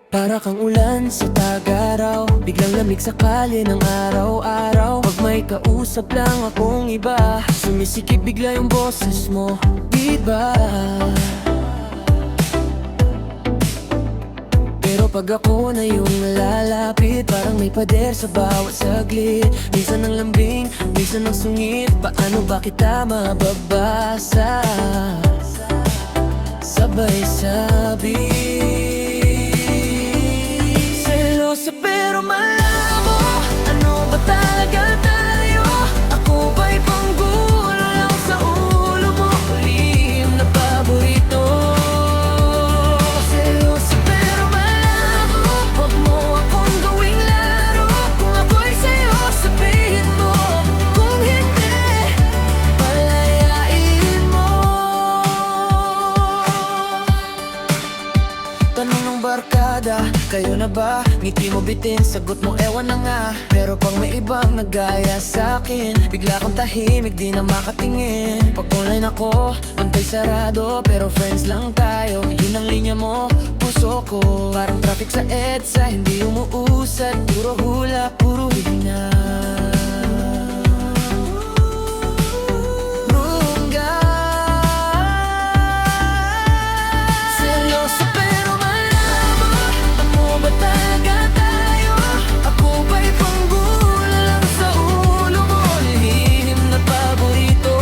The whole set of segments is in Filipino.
Para kang ulan sa tag-araw, biglang lamig sa kalye ng araw-araw. Pag may kausap lang akong iba, sumisikip bigla yung boses mo, diba? Pero pag ako na yung lalapit, parang may pader sa bawat saglit. Minsan ang lambing, minsan ang sungit. Paano ba kita mababasa? Sabay sabi selosa pero malabo. Ano ba talaga tayo? Ako ba'y panggulo lang sa ulo mo? Lihim na paborito. Selosa pero malabo. Huwag mo akong gawing laro. Kung ako'y sa'yo, sabihin mo. Kung hindi, palayain mo. Tanong ng barkada, kayo na ba? Ngiti mo bitin, sagot mo ewan na nga. Pero pag may ibang nagaya sa'kin, bigla kong tahimik, di na makatingin. Pag online ako, pantay sarado, pero friends lang tayo. Yun ang linya mo, puso ko parang traffic sa EDSA, hindi umuusad. Puro hula, puro hina. Selosa pero malabo. Ano ba talaga tayo? Ako ba'y panggulo lang sa ulo mo? Lihim na paborito.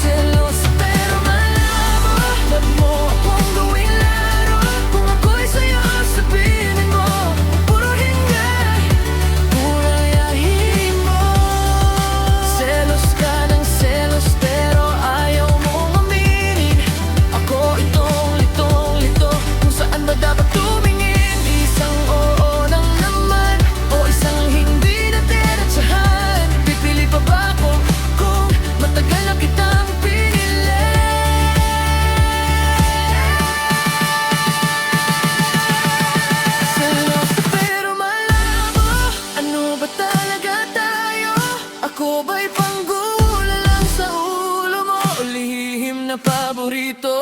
Selosa pero malabo. Huwag mo akong gawing laro. Kung ako'y sa'yo, sabihin mo. Puro hinggay, puro yahin mo. Selos ka ng selos pero ayaw mong aminin. Ako itong litong-lito, kung saan ba dapat tumingin? Isang oo lang naman o isang hindi na diretsahan. Pipili pa ba ako kung matagal na kitang pinili? Selosa pero malabo. Ano ba talaga tayo? Ako ba'y panggulo lang sa ulo mo? O lihim na paborito?